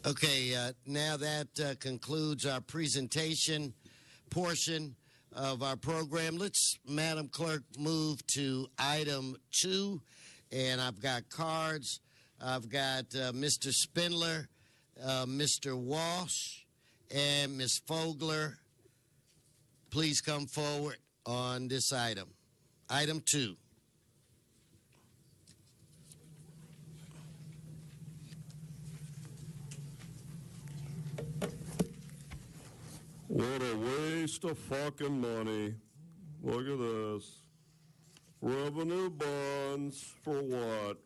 Okay, now that concludes our presentation portion of our program. Let's, Madam Clerk, move to item 2. And I've got cards. I've got Mr. Spindler, Mr. Walsh, and Ms. Fogler. Please come forward on this item. Item 2. What a waste of fucking money. Look at this. Revenue bonds for what?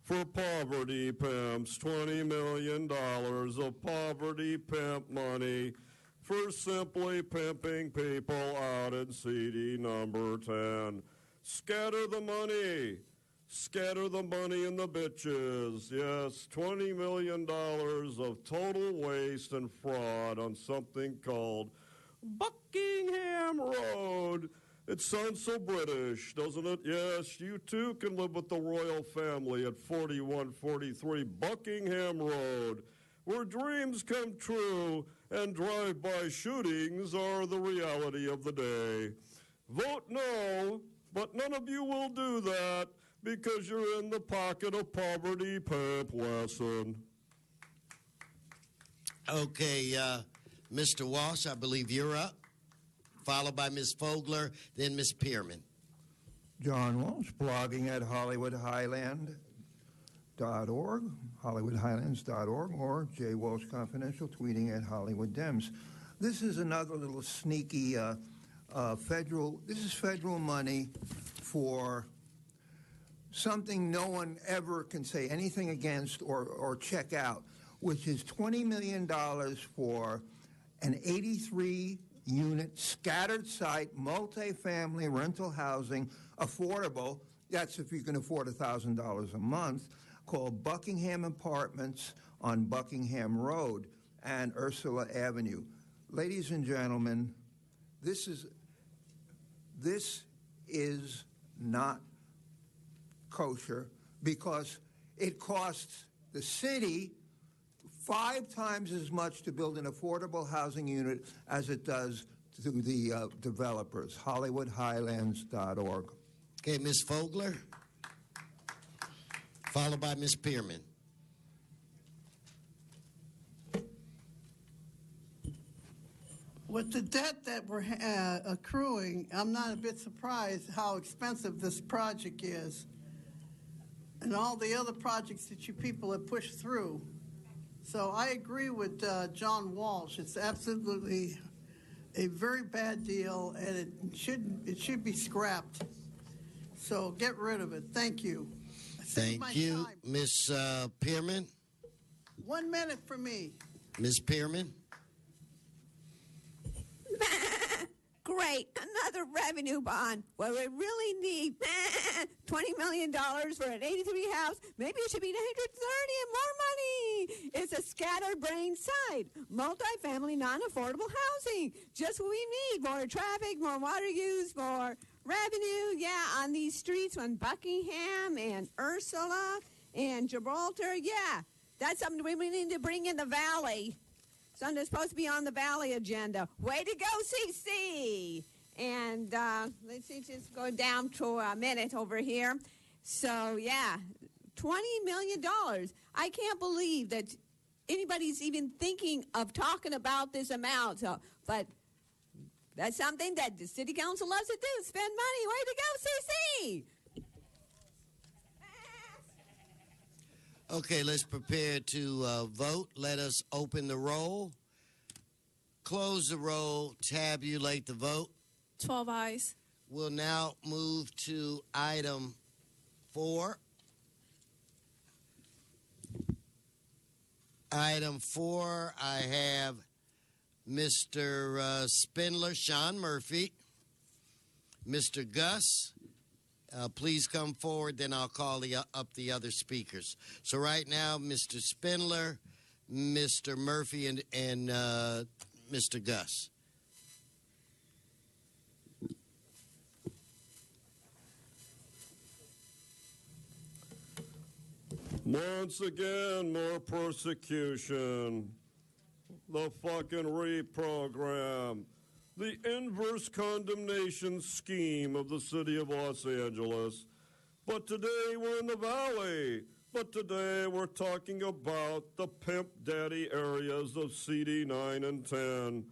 For poverty pimps. $20 million of poverty pimp money for simply pimping people out in CD number 10. Scatter the money. Scatter the money and the bitches. Yes, $20 million of total waste and fraud on something called Buckingham Road. It sounds so British, doesn't it? Yes, you too can live with the royal family at 4143 Buckingham Road, where dreams come true and drive-by shootings are the reality of the day. Vote no, but none of you will do that, because you're in the pocket of poverty pimp lesson. Okay, Mr. Walsh, I believe you're up, followed by Ms. Fogler, then Ms. Pearman. John Walsh, blogging at HollywoodHighland.org, HollywoodHighlands.org, or J. Walsh Confidential, tweeting at Hollywood Dems. This is another little sneaky federal money for something no one ever can say anything against or check out, which is $20 million for an 83-unit scattered site, multifamily rental housing, affordable, that's if you can afford $1,000 a month, called Buckingham Apartments on Buckingham Road and Ursula Avenue. Ladies and gentlemen, this is not kosher, because it costs the city 5 times as much to build an affordable housing unit as it does to the developers. HollywoodHighlands.org. Okay, Ms. Fogler, followed by Ms. Pearman. With the debt that we're accruing, I'm not a bit surprised how expensive this project is, and all the other projects that you people have pushed through. So I agree with John Walsh. It's absolutely a very bad deal, and it should be scrapped. So get rid of it. Thank you. Thank you, Ms. Pearman. 1 minute for me. Ms. Pearman. Great, another revenue bond. Well, we really need $20 million for an 83 house. Maybe it should be 130 and more money. It's a scattered brain site, multifamily, non-affordable housing. Just what we need. More traffic, more water use, more revenue. Yeah, on these streets on Buckingham and Ursula and Gibraltar. Yeah, that's something we need to bring in the valley. Something that's supposed to be on the Valley agenda. Way to go, CC! And let's see, just go down to a minute over here. So, yeah, $20 million. I can't believe that anybody's even thinking of talking about this amount. So, but that's something that the city council loves to do, spend money. Way to go, CC! Okay, let's prepare to vote. Let us open the roll, close the roll, tabulate the vote. 12 ayes. We'll now move to item 4. Item 4, I have Mr. Spindler, Sean Murphy, Mr. Gus. Please come forward, then I'll call up the other speakers. So right now, Mr. Spindler, Mr. Murphy, and Mr. Gus. Once again, more persecution. The fucking REAP program. The inverse condemnation scheme of the city of Los Angeles. But today we're in the Valley. But today we're talking about the pimp daddy areas of CD 9 and 10.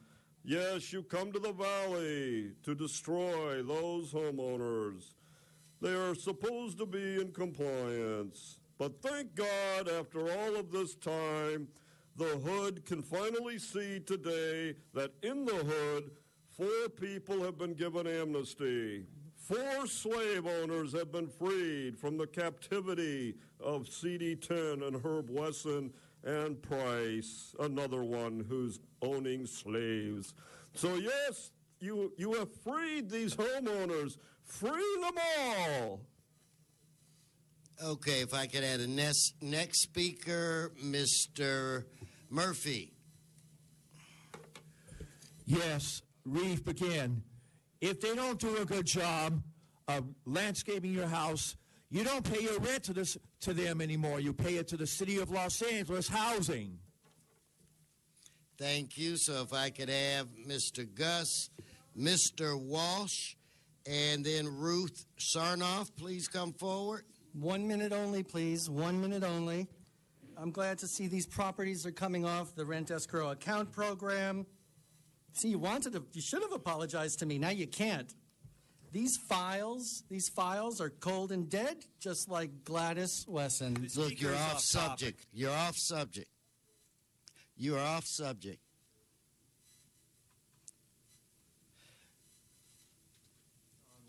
Yes, you come to the Valley to destroy those homeowners. They are supposed to be in compliance. But thank God, after all of this time, the hood can finally see today that in the hood, 4 people have been given amnesty. 4 slave owners have been freed from the captivity of CD10 and Herb Wesson and Price, another one who's owning slaves. So yes, you have freed these homeowners. Free them all. Okay, if I could add a next speaker, Mr. Murphy. Yes, Reeve, begin. If they don't do a good job of landscaping your house, you don't pay your rent to them anymore. You pay it to the city of Los Angeles Housing. Thank you. So if I could have Mr. Gus, Mr. Walsh, and then Ruth Sarnoff, please come forward. 1 minute only, please. 1 minute only. I'm glad to see these properties are coming off the rent escrow account program. See, you should have apologized to me. Now you can't. These files are cold and dead, just like Gladys Wesson. Look, you're off subject. You're off subject. You are off subject.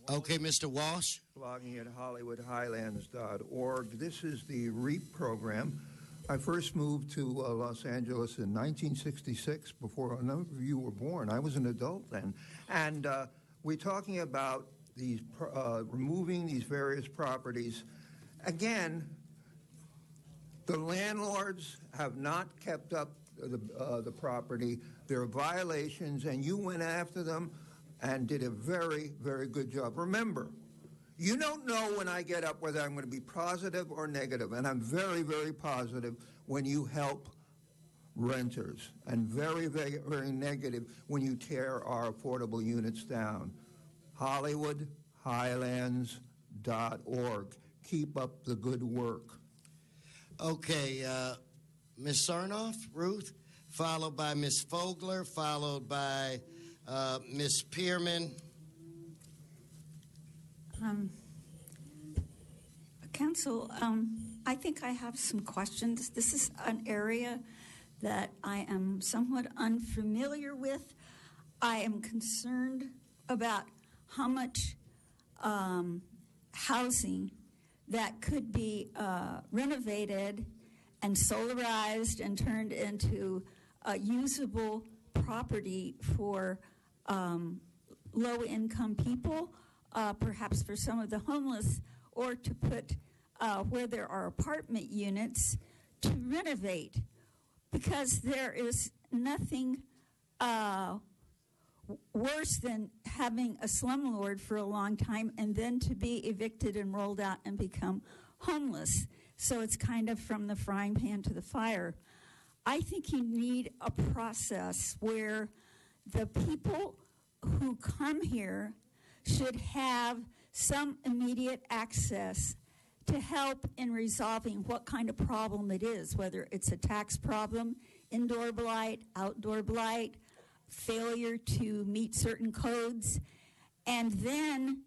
Okay, Mr. Walsh. Blogging at HollywoodHighlands.org. This is the REAP program. I first moved to Los Angeles in 1966, before a number of you were born. I was an adult then. And we're talking about these removing these various properties. Again, the landlords have not kept up the property. There are violations, and you went after them and did a very, very good job. Remember, you don't know when I get up whether I'm going to be positive or negative, and I'm very, very positive when you help renters, and very, very, very negative when you tear our affordable units down. HollywoodHighlands.org. Keep up the good work. Okay, Ms. Sarnoff, Ruth, followed by Ms. Fogler, followed by Ms. Pearman. Council, I think I have some questions. This is an area that I am somewhat unfamiliar with. I am concerned about how much housing that could be renovated and solarized and turned into usable property for low-income people, perhaps for some of the homeless, or to put where there are apartment units to renovate, because there is nothing worse than having a slumlord for a long time and then to be evicted and rolled out and become homeless. So it's kind of from the frying pan to the fire. I think you need a process where the people who come here should have some immediate access to help in resolving what kind of problem it is, whether it's a tax problem, indoor blight, outdoor blight, failure to meet certain codes, and then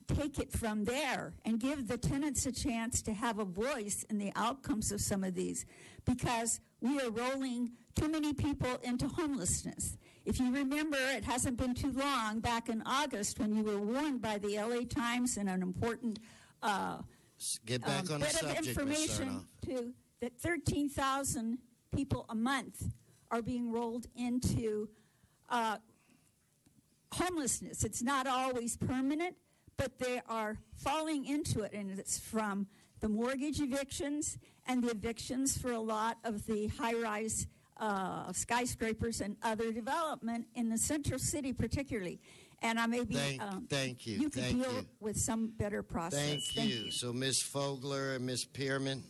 take it from there and give the tenants a chance to have a voice in the outcomes of some of these, because we are rolling too many people into homelessness. If you remember, it hasn't been too long, back in August, when you were warned by the LA Times and an important Get back on the bit of subject, Ms. information Sarnoff. that 13,000 people a month are being rolled into homelessness. It's not always permanent, but they are falling into it, and it's from the mortgage evictions and the evictions for a lot of the high-rise skyscrapers and other development in the central city particularly. And I may be, thank you. You could Thank deal you. with some better process. Thank you. So Ms. Fogler and Ms. Pearman.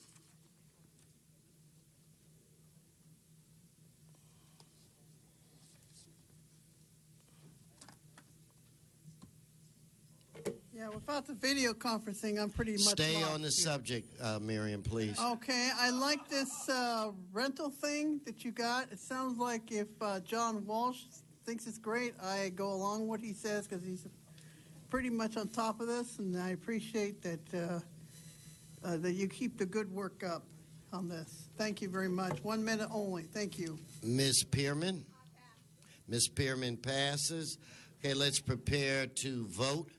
Yeah, without the video conferencing, I'm pretty much Stay lost on the here. subject, Miriam, please. Okay, I like this rental thing that you got. It sounds like if John Walsh thinks it's great, I go along with what he says because he's pretty much on top of this, and I appreciate that that you keep the good work up on this. Thank you very much. 1 minute only. Thank you. Ms. Pearman? Ms. Pearman passes. Okay, let's prepare to vote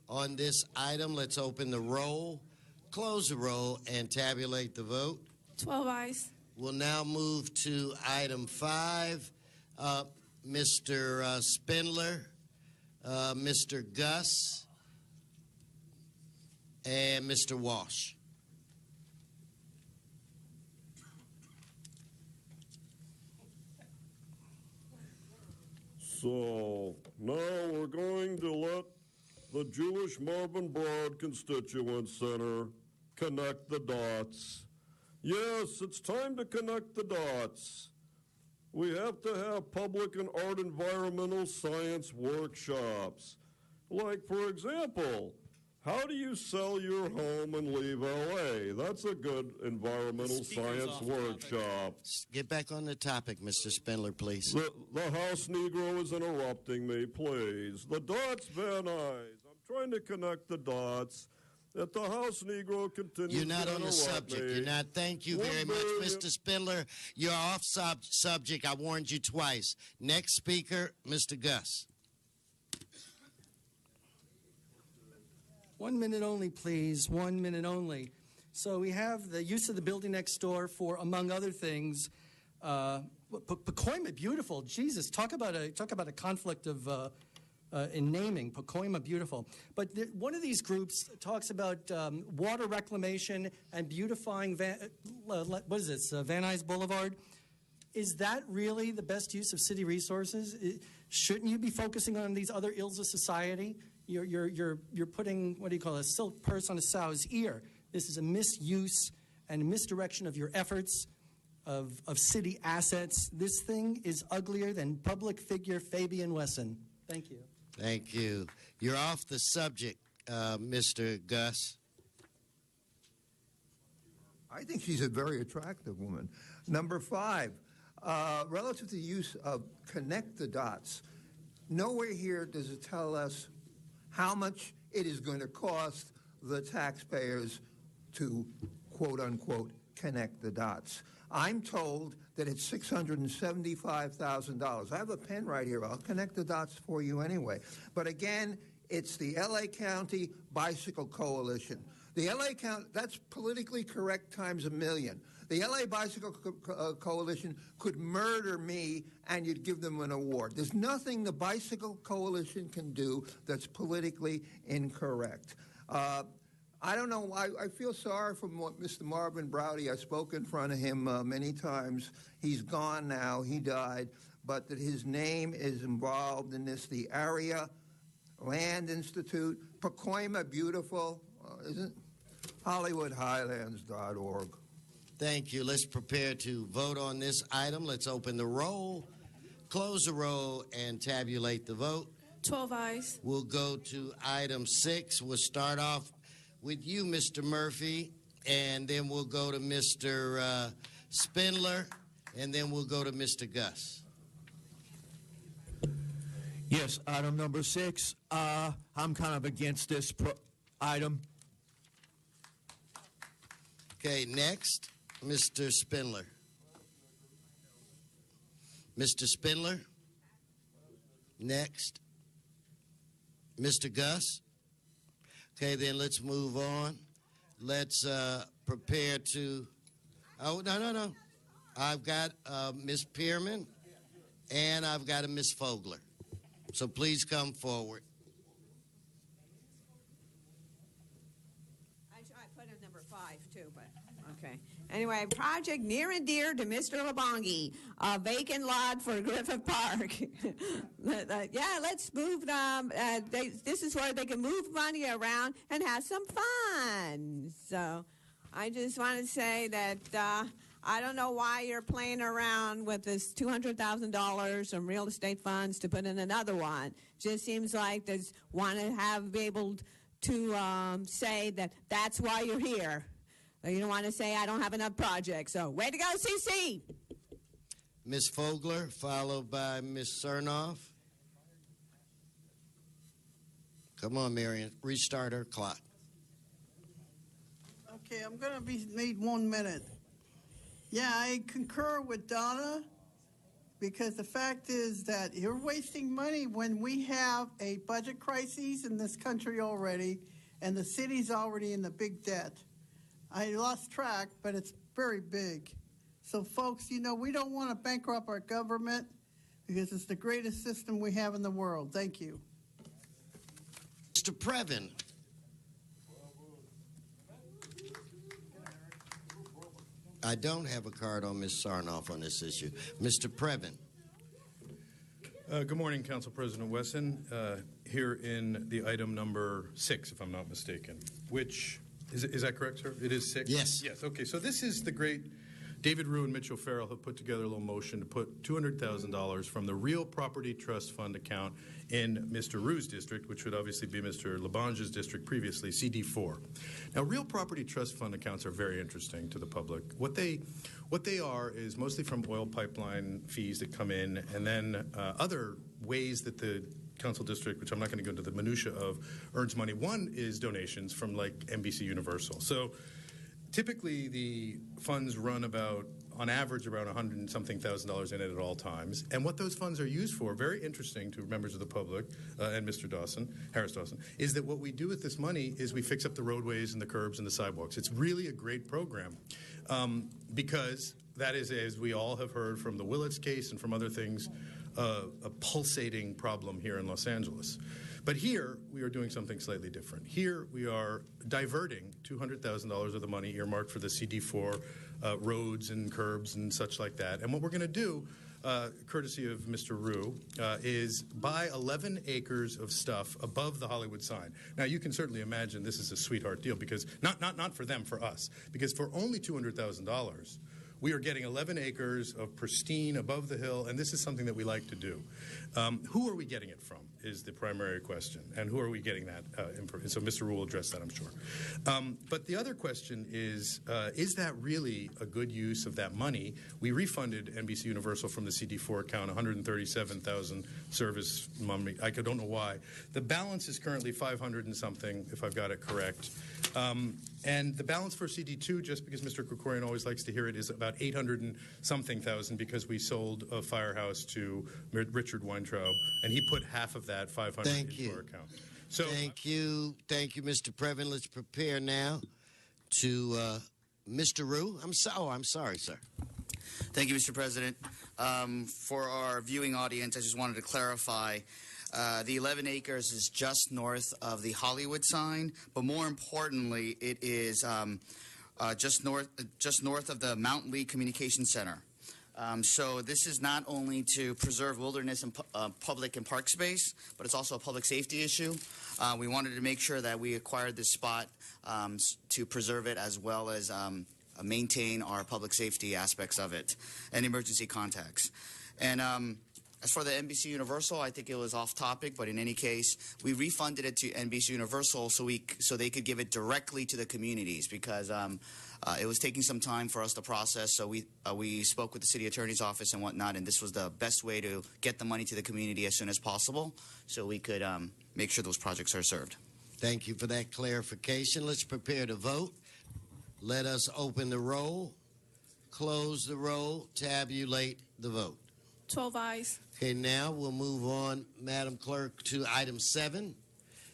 on this item. Let's open the roll, close the roll, and tabulate the vote. 12 ayes. We'll now move to item 5. Mr. Spindler, Mr. Gus, and Mr. Walsh. So now we're going to let the Jewish Marvin Broad Constituent Center connect the dots. Yes, it's time to connect the dots. We have to have public and art environmental science workshops. Like, for example, how do you sell your home and leave L.A.? That's a good environmental science workshop. Get back on the topic, Mr. Spindler, please. The House Negro is interrupting me, please. The dots, Van Nuys. I'm trying to connect the dots. That the House Negro continues You're not to on the subject. me. You're not. Thank you very much, Mr. Spindler. You're off subject. I warned you twice. Next speaker, Mr. Gus. 1 minute only, please. 1 minute only. So we have the use of the building next door for, among other things, Pacoima Beautiful. Jesus, talk about a conflict of in naming. Pacoima Beautiful. But one of these groups talks about water reclamation and beautifying Van Nuys Boulevard. Is that really the best use of city resources? Shouldn't you be focusing on these other ills of society? You're putting, what do you call it, a silk purse on a sow's ear. This is a misuse and misdirection of your efforts of city assets. This thing is uglier than public figure Fabian Wesson. Thank you. Thank you. You're off the subject, Mr. Gus. I think she's a very attractive woman. Number 5, relative to the use of connect the dots, nowhere here does it tell us how much it is going to cost the taxpayers to, quote unquote, connect the dots. I'm told that it's $675,000. I have a pen right here. I'll connect the dots for you anyway. But again, it's the LA County Bicycle Coalition. The LA County, that's politically correct times a million. The LA Bicycle Coalition could murder me and you'd give them an award. There's nothing the Bicycle Coalition can do that's politically incorrect. I don't know. I feel sorry for Mr. Marvin Browdy. I spoke in front of him many times. He's gone now. He died. But that his name is involved in this. The Area Land Institute, Pacoima Beautiful, isn't HollywoodHighlands.org. Thank you. Let's prepare to vote on this item. Let's open the roll, close the roll, and tabulate the vote. 12 ayes. We'll go to item 6. We'll start off with you, Mr. Murphy, and then we'll go to Mr. Spindler, and then we'll go to Mr. Gus. Yes, item number 6. I'm kind of against this item. Okay, next, Mr. Spindler. Mr. Spindler? Next. Mr. Gus? Okay, then let's move on. Let's prepare to... Oh, no. I've got Ms. Pearman, and I've got a Ms. Fogler. So please come forward. I put in number 5, too, but okay. Anyway, project near and dear to Mr. Labongi, a vacant lot for Griffith Park. Yeah, let's move them. This is where they can move money around and have some fun. So I just want to say that I don't know why you're playing around with this $200,000 from real estate funds to put in another one. Just seems like they want to be able to say that that's why you're here. You don't want to say I don't have enough projects. So way to go, CC. Ms. Fogler, followed by Ms. Cernoff. Come on, Marion. Restart her clock. Okay, I'm going to need 1 minute. Yeah, I concur with Donna, because the fact is that you're wasting money when we have a budget crisis in this country already, and the city's already in the big debt. I lost track, but it's very big. So, folks, you know, we don't want to bankrupt our government because it's the greatest system we have in the world. Thank you. Mr. Previn. I don't have a card on Ms. Sarnoff on this issue. Mr. Previn. Good morning, Council President Wesson. Here in the item number 6, if I'm not mistaken, which is that correct, sir? It is 6? Yes. Yes. Okay. So this is the great David Rue and Mitchell Farrell have put together a little motion to put $200,000 from the Real Property Trust Fund account in Mr. Rue's district, which would obviously be Mr. Labange's district previously, CD4. Now, Real Property Trust Fund accounts are very interesting to the public. What they are is mostly from oil pipeline fees that come in, and then other ways that the council district, which I'm not going to go into the minutia of, earns money. One is donations from like NBC Universal. So typically, the funds run about, on average, around $100-something thousand in it at all times. And what those funds are used for, very interesting to members of the public and Mr. Dawson, Harris Dawson, is that what we do with this money is we fix up the roadways and the curbs and the sidewalks. It's really a great program because that is, as we all have heard from the Willits case and from other things, a pulsating problem here in Los Angeles. But here, we are doing something slightly different. Here, we are diverting $200,000 of the money earmarked for the CD4 roads and curbs and such like that. And what we're going to do, courtesy of Mr. Rue, is buy 11 acres of stuff above the Hollywood sign. Now, you can certainly imagine this is a sweetheart deal, because not for them, for us. Because for only $200,000, we are getting 11 acres of pristine above the hill, and this is something that we like to do. Who are we getting it from is the primary question, and who are we getting that? So Mr. Rule will address that, I'm sure. But the other question is that really a good use of that money? We refunded NBC Universal from the CD4 account $137,000 service money. I don't know why. The balance is currently 500 and something, if I've got it correct. And the balance for CD2, just because Mr. Krikorian always likes to hear it, is about 800 and something thousand, because we sold a firehouse to Richard Weintraub, and he put half of that 500 into our account. So Thank you, Mr. Previn. Let's prepare now to Mr. Rue. I'm sorry, sir. Thank you, Mr. President. For our viewing audience, I just wanted to clarify. The 11 acres is just north of the Hollywood sign, but more importantly, it is just north of the Mountain Lee Communication Center. So this is not only to preserve wilderness and public and park space, but it's also a public safety issue. We wanted to make sure that we acquired this spot to preserve it, as well as maintain our public safety aspects of it and emergency contacts. And as for the NBC Universal, I think it was off topic, but in any case, we refunded it to NBC Universal so they could give it directly to the communities, because it was taking some time for us to process. So we spoke with the city attorney's office and whatnot, and this was the best way to get the money to the community as soon as possible, so we could make sure those projects are served. Thank you for that clarification. Let's prepare to vote. Let us open the roll, close the roll, tabulate the vote. 12 ayes. Okay, now we'll move on, Madam Clerk, to item 7.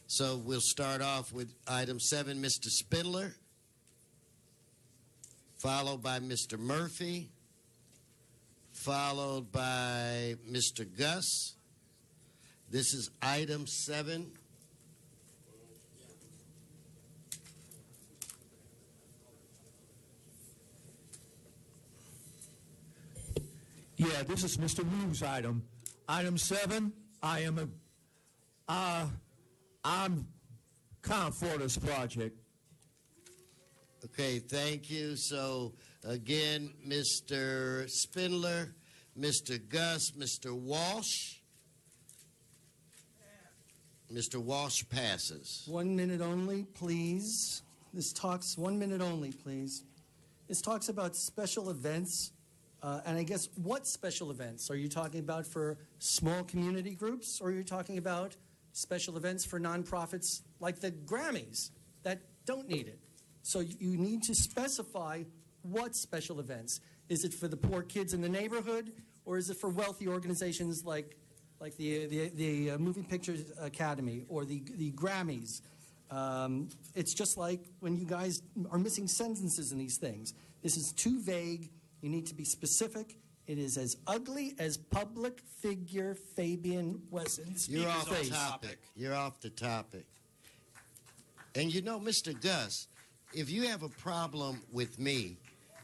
So we'll start off with item 7, Mr. Spindler, followed by Mr. Murphy, followed by Mr. Gus. This is item 7. Yeah, this is Mr. Rue's item. Item 7, I'm kind of for this project. Okay, thank you. So, again, Mr. Spindler, Mr. Gus, Mr. Walsh. Mr. Walsh passes. 1 minute only, please. This talks 1 minute only, please. This talks about special events. And I guess what special events? Are you talking about for small community groups, or are you talking about special events for nonprofits like the Grammys that don't need it? So you need to specify what special events. Is it for the poor kids in the neighborhood, or is it for wealthy organizations like the Moving Pictures Academy or the Grammys? It's just like when you guys are missing sentences in these things. This is too vague. You need to be specific. It is as ugly as public figure Fabian Wesson's You're off face. the topic. You're off the topic. And you know, Mr. Gus, if you have a problem with me,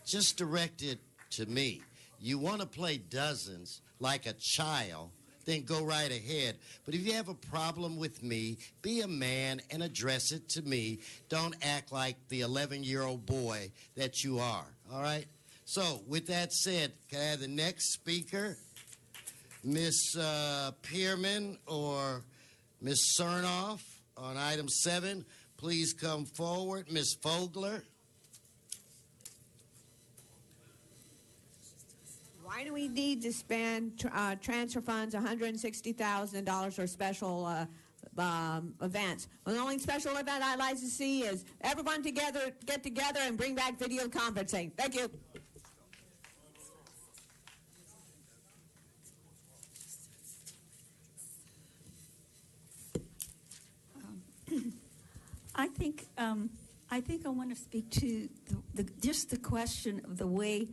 just direct it to me. You want to play dozens like a child, then go right ahead. But if you have a problem with me, be a man and address it to me. Don't act like the 11-year-old boy that you are, all right? So, with that said, can I have the next speaker, Ms. Pearman or Ms. Cernoff on item 7? Please come forward. Ms. Fogler. Why do we need to spend transfer funds $160,000 for special events? Well, the only special event I'd like to see is everyone get together and bring back video conferencing. Thank you. I think I want to speak to just the question of the way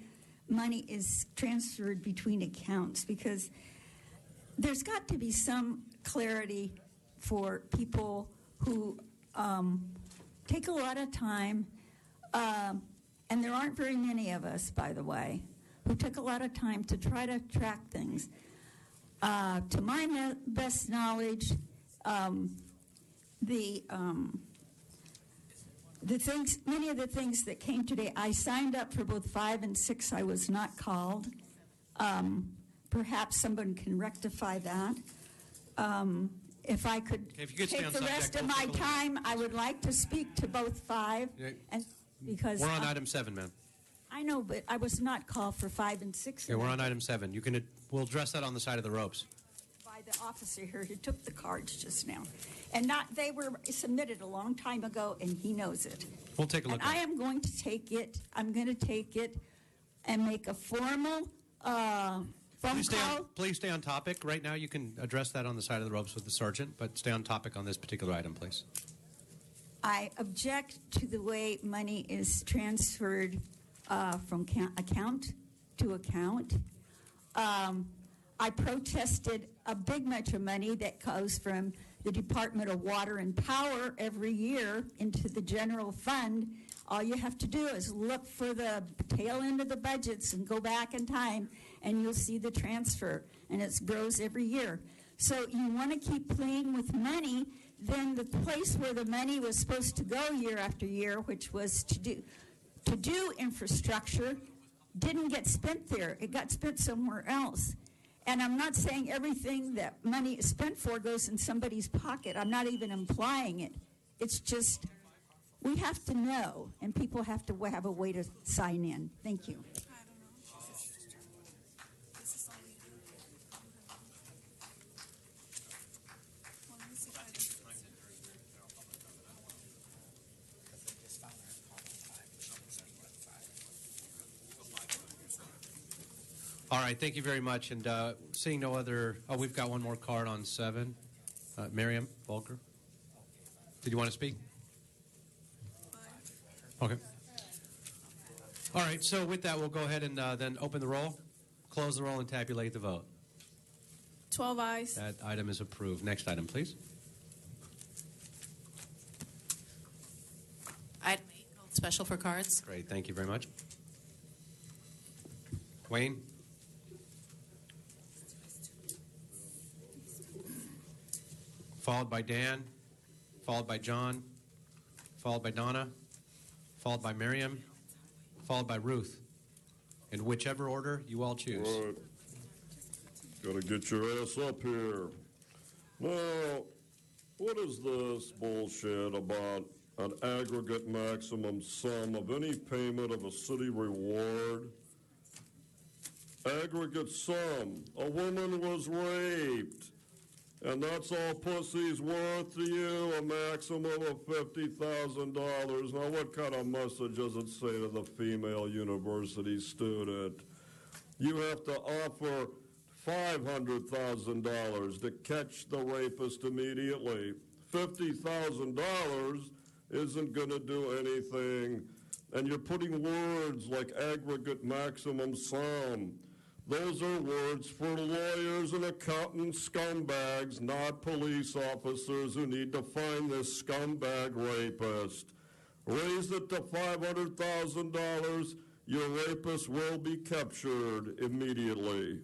money is transferred between accounts, because there's got to be some clarity for people who take a lot of time, and there aren't very many of us, by the way, who took a lot of time to try to track things. To my best knowledge, many of the things that came today, I signed up for both 5 and 6. I was not called. Perhaps someone can rectify that. If I could take the rest of my time, I would like to speak to both 5. And because we're on item 7, ma'am. I know, but I was not called for 5 and 6. Okay, we're on item 7. We'll address that on the side of the ropes. By the officer here who took the cards just now. And they were submitted a long time ago, and he knows it. We'll take a look and I am going to take it. I'm going to take it and make a formal phone call. Please stay on topic. Right now, you can address that on the side of the ropes with the sergeant, but stay on topic on this particular item, please. I object to the way money is transferred from account to account. I protested a big much of money that goes from the Department of Water and Power every year into the general fund. All you have to do is look for the tail end of the budgets and go back in time, and you'll see the transfer, and it grows every year. So you want to keep playing with money, then the place where the money was supposed to go year after year, which was to do infrastructure, didn't get spent there. It got spent somewhere else. And I'm not saying everything that money is spent for goes in somebody's pocket. I'm not even implying it. It's just we have to know, and people have to have a way to sign in. Thank you. All right, thank you very much. And seeing no other, we've got one more card on 7. Miriam Volker, did you want to speak? Okay. All right, so with that, we'll go ahead and then open the roll, close the roll, and tabulate the vote. 12 ayes. That item is approved. Next item, please. Item 8, special for cards. Great, thank you very much. Wayne? Followed by Dan, followed by John, followed by Donna, followed by Miriam, followed by Ruth. In whichever order you all choose. All right. Gotta get your ass up here. Now, What is this bullshit about an aggregate maximum sum of any payment of a city reward? Aggregate sum. A woman was raped, and that's all pussy's worth to you, a maximum of $50,000. Now, what kind of message does it say to the female university student? You have to offer $500,000 to catch the rapist immediately. $50,000 isn't going to do anything. And you're putting words like aggregate maximum sum. Those are words for lawyers and accountants, scumbags, not police officers who need to find this scumbag rapist. Raise it to $500,000. Your rapist will be captured immediately.